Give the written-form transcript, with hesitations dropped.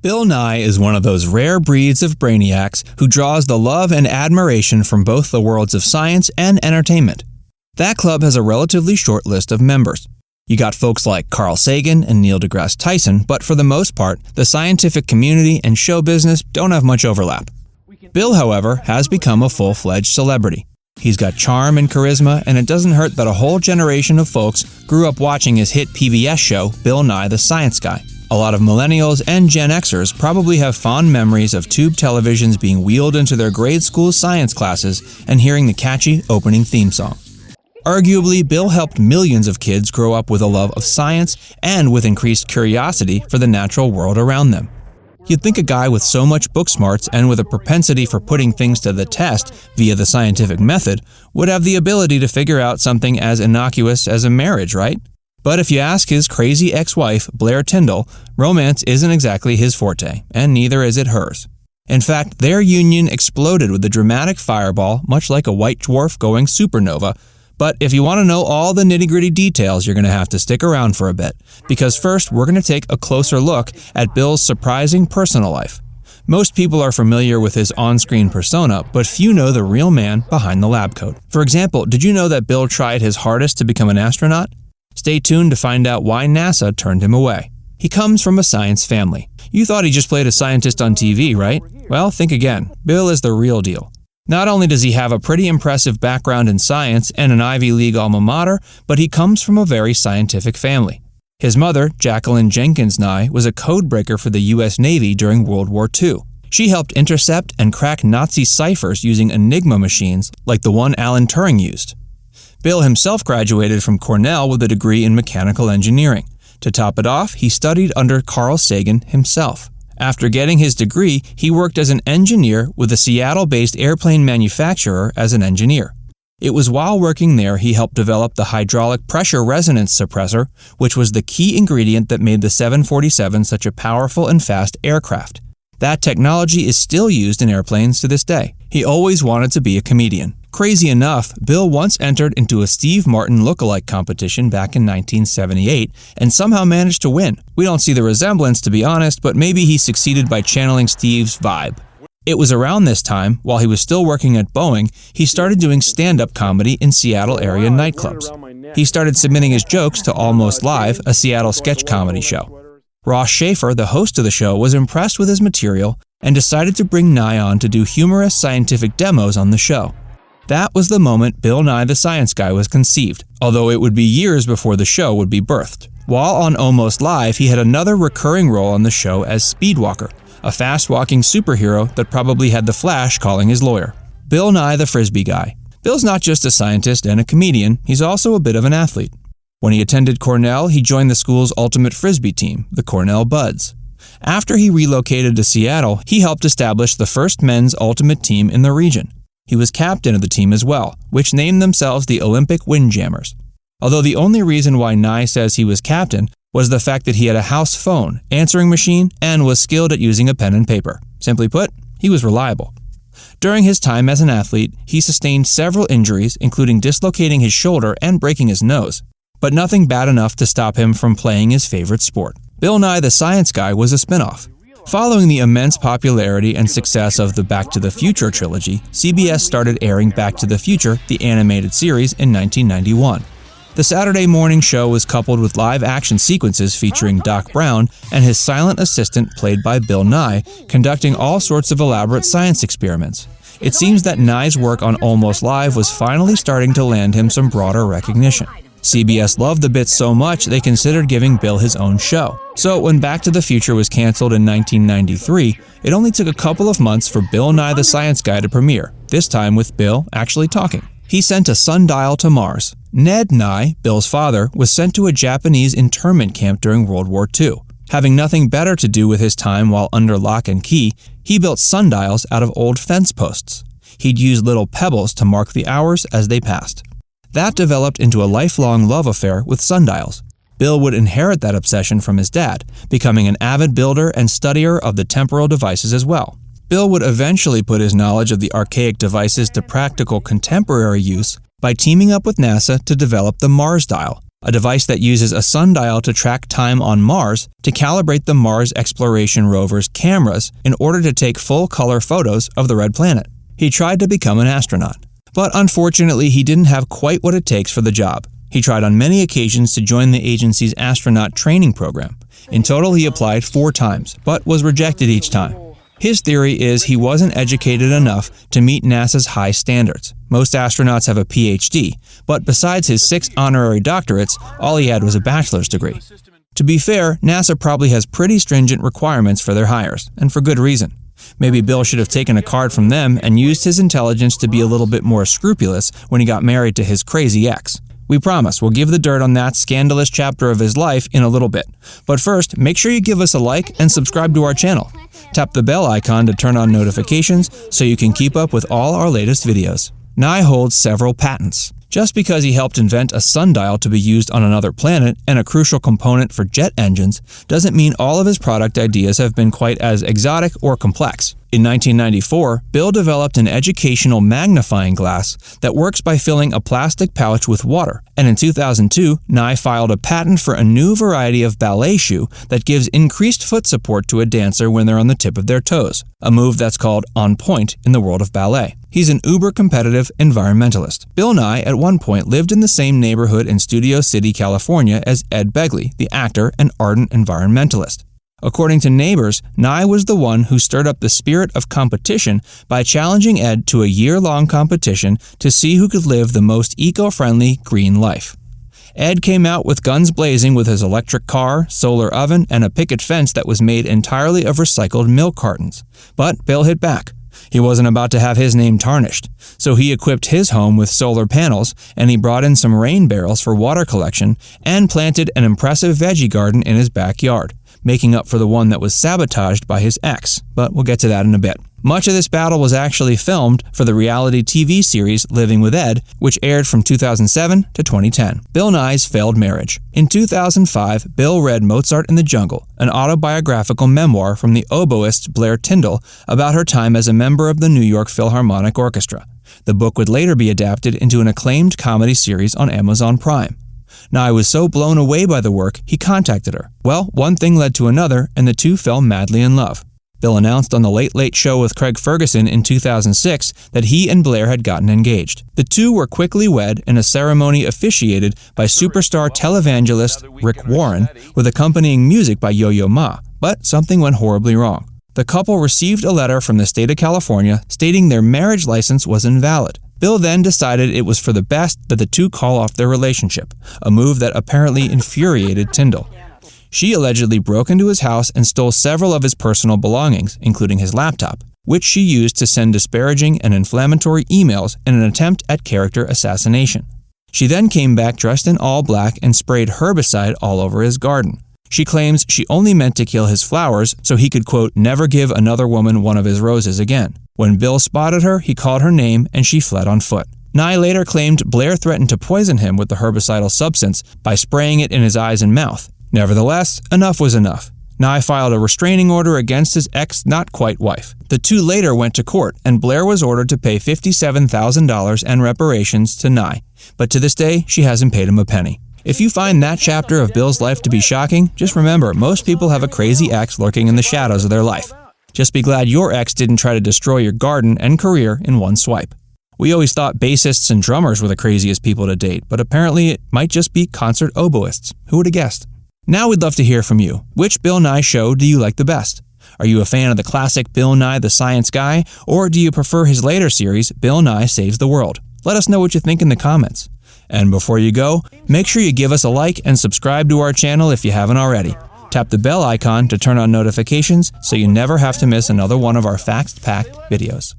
Bill Nye is one of those rare breeds of brainiacs who draws the love and admiration from both the worlds of science and entertainment. That club has a relatively short list of members. You got folks like Carl Sagan and Neil deGrasse Tyson, but for the most part, the scientific community and show business don't have much overlap. Bill, however, has become a full-fledged celebrity. He's got charm and charisma, and it doesn't hurt that a whole generation of folks grew up watching his hit PBS show, Bill Nye the Science Guy. A lot of millennials and Gen Xers probably have fond memories of tube televisions being wheeled into their grade school science classes and hearing the catchy opening theme song. Arguably, Bill helped millions of kids grow up with a love of science and with increased curiosity for the natural world around them. You'd think a guy with so much book smarts and with a propensity for putting things to the test via the scientific method would have the ability to figure out something as innocuous as a marriage, right? But if you ask his crazy ex-wife, Blair Tyndall, romance isn't exactly his forte, and neither is it hers. In fact, their union exploded with a dramatic fireball, much like a white dwarf going supernova. But if you want to know all the nitty-gritty details, you're going to have to stick around for a bit, because first we're going to take a closer look at Bill's surprising personal life. Most people are familiar with his on-screen persona, but few know the real man behind the lab coat. For example, did you know that Bill tried his hardest to become an astronaut? Stay tuned to find out why NASA turned him away. He comes from a science family. You thought he just played a scientist on TV, right? Well, think again. Bill is the real deal. Not only does he have a pretty impressive background in science and an Ivy League alma mater, but he comes from a very scientific family. His mother, Jacqueline Jenkins Nye, was a codebreaker for the U.S. Navy during World War II. She helped intercept and crack Nazi ciphers using Enigma machines like the one Alan Turing used. Bill himself graduated from Cornell with a degree in mechanical engineering. To top it off, he studied under Carl Sagan himself. After getting his degree, he worked as an engineer with a Seattle-based airplane manufacturer as an engineer. It was while working there he helped develop the hydraulic pressure resonance suppressor, which was the key ingredient that made the 747 such a powerful and fast aircraft. That technology is still used in airplanes to this day. He always wanted to be a comedian. Crazy enough, Bill once entered into a Steve Martin lookalike competition back in 1978 and somehow managed to win. We don't see the resemblance, to be honest, but maybe he succeeded by channeling Steve's vibe. It was around this time, while he was still working at Boeing, he started doing stand-up comedy in Seattle area nightclubs. He started submitting his jokes to Almost Live, a Seattle sketch comedy show. Ross Schaefer, the host of the show, was impressed with his material and decided to bring Nye on to do humorous scientific demos on the show. That was the moment Bill Nye the Science Guy was conceived, although it would be years before the show would be birthed. While on Almost Live, he had another recurring role on the show as Speedwalker, a fast-walking superhero that probably had the Flash calling his lawyer. Bill Nye the Frisbee Guy. Bill's not just a scientist and a comedian, he's also a bit of an athlete. When he attended Cornell, he joined the school's ultimate Frisbee team, the Cornell Buds. After he relocated to Seattle, he helped establish the first men's ultimate team in the region. He was captain of the team as well, which named themselves the Olympic Windjammers. Although the only reason why Nye says he was captain was the fact that he had a house phone, answering machine, and was skilled at using a pen and paper. Simply put, he was reliable. During his time as an athlete, he sustained several injuries, including dislocating his shoulder and breaking his nose, but nothing bad enough to stop him from playing his favorite sport. Bill Nye the Science Guy was a spin-off. Following the immense popularity and success of the Back to the Future trilogy, CBS started airing Back to the Future, the animated series, in 1991. The Saturday morning show was coupled with live-action sequences featuring Doc Brown and his silent assistant played by Bill Nye, conducting all sorts of elaborate science experiments. It seems that Nye's work on Almost Live was finally starting to land him some broader recognition. CBS loved the bit so much they considered giving Bill his own show. So when Back to the Future was canceled in 1993, it only took a couple of months for Bill Nye the Science Guy to premiere, this time with Bill actually talking. He sent a sundial to Mars. Ned Nye, Bill's father, was sent to a Japanese internment camp during World War II. Having nothing better to do with his time while under lock and key, he built sundials out of old fence posts. He'd use little pebbles to mark the hours as they passed. That developed into a lifelong love affair with sundials. Bill would inherit that obsession from his dad, becoming an avid builder and studier of the temporal devices as well. Bill would eventually put his knowledge of the archaic devices to practical contemporary use by teaming up with NASA to develop the Mars dial, a device that uses a sundial to track time on Mars to calibrate the Mars exploration rover's cameras in order to take full-color photos of the red planet. He tried to become an astronaut, but unfortunately he didn't have quite what it takes for the job. He tried on many occasions to join the agency's astronaut training program. In total, he applied 4 times, but was rejected each time. His theory is he wasn't educated enough to meet NASA's high standards. Most astronauts have a PhD, but besides his 6 honorary doctorates, all he had was a bachelor's degree. To be fair, NASA probably has pretty stringent requirements for their hires, and for good reason. Maybe Bill should have taken a card from them and used his intelligence to be a little bit more scrupulous when he got married to his crazy ex. We promise we'll give the dirt on that scandalous chapter of his life in a little bit. But first, make sure you give us a like and subscribe to our channel. Tap the bell icon to turn on notifications so you can keep up with all our latest videos. Nye holds several patents. Just because he helped invent a sundial to be used on another planet and a crucial component for jet engines doesn't mean all of his product ideas have been quite as exotic or complex. In 1994, Bill developed an educational magnifying glass that works by filling a plastic pouch with water. And in 2002, Nye filed a patent for a new variety of ballet shoe that gives increased foot support to a dancer when they're on the tip of their toes, a move that's called on point in the world of ballet. He's an uber-competitive environmentalist. Bill Nye at one point lived in the same neighborhood in Studio City, California as Ed Begley, the actor and ardent environmentalist. According to neighbors, Nye was the one who stirred up the spirit of competition by challenging Ed to a year-long competition to see who could live the most eco-friendly green life. Ed came out with guns blazing with his electric car, solar oven, and a picket fence that was made entirely of recycled milk cartons. But Bill hit back. He wasn't about to have his name tarnished, so he equipped his home with solar panels, and he brought in some rain barrels for water collection and planted an impressive veggie garden in his backyard, making up for the one that was sabotaged by his ex, but we'll get to that in a bit. Much of this battle was actually filmed for the reality TV series Living with Ed, which aired from 2007 to 2010. Bill Nye's failed marriage. In 2005, Bill read Mozart in the Jungle, an autobiographical memoir from the oboist Blair Tyndall about her time as a member of the New York Philharmonic Orchestra. The book would later be adapted into an acclaimed comedy series on Amazon Prime. Nye was so blown away by the work, he contacted her. Well, one thing led to another, and the two fell madly in love. Bill announced on The Late Late Show with Craig Ferguson in 2006 that he and Blair had gotten engaged. The two were quickly wed in a ceremony officiated by superstar televangelist Rick Warren, with accompanying music by Yo-Yo Ma. But something went horribly wrong. The couple received a letter from the state of California stating their marriage license was invalid. Bill then decided it was for the best that the two call off their relationship, a move that apparently infuriated Tyndall. She allegedly broke into his house and stole several of his personal belongings, including his laptop, which she used to send disparaging and inflammatory emails in an attempt at character assassination. She then came back dressed in all black and sprayed herbicide all over his garden. She claims she only meant to kill his flowers so he could, quote, never give another woman one of his roses again. When Bill spotted her, he called her name and she fled on foot. Nye later claimed Blair threatened to poison him with the herbicidal substance by spraying it in his eyes and mouth. Nevertheless, enough was enough. Nye filed a restraining order against his ex-not-quite wife. The two later went to court, and Blair was ordered to pay $57,000 and reparations to Nye. But to this day, she hasn't paid him a penny. If you find that chapter of Bill's life to be shocking, just remember, most people have a crazy ex lurking in the shadows of their life. Just be glad your ex didn't try to destroy your garden and career in one swipe. We always thought bassists and drummers were the craziest people to date, but apparently it might just be concert oboists. Who would have guessed? Now we'd love to hear from you. Which Bill Nye show do you like the best? Are you a fan of the classic Bill Nye the Science Guy, or do you prefer his later series, Bill Nye Saves the World? Let us know what you think in the comments. And before you go, make sure you give us a like and subscribe to our channel if you haven't already. Tap the bell icon to turn on notifications so you never have to miss another one of our fact-packed videos.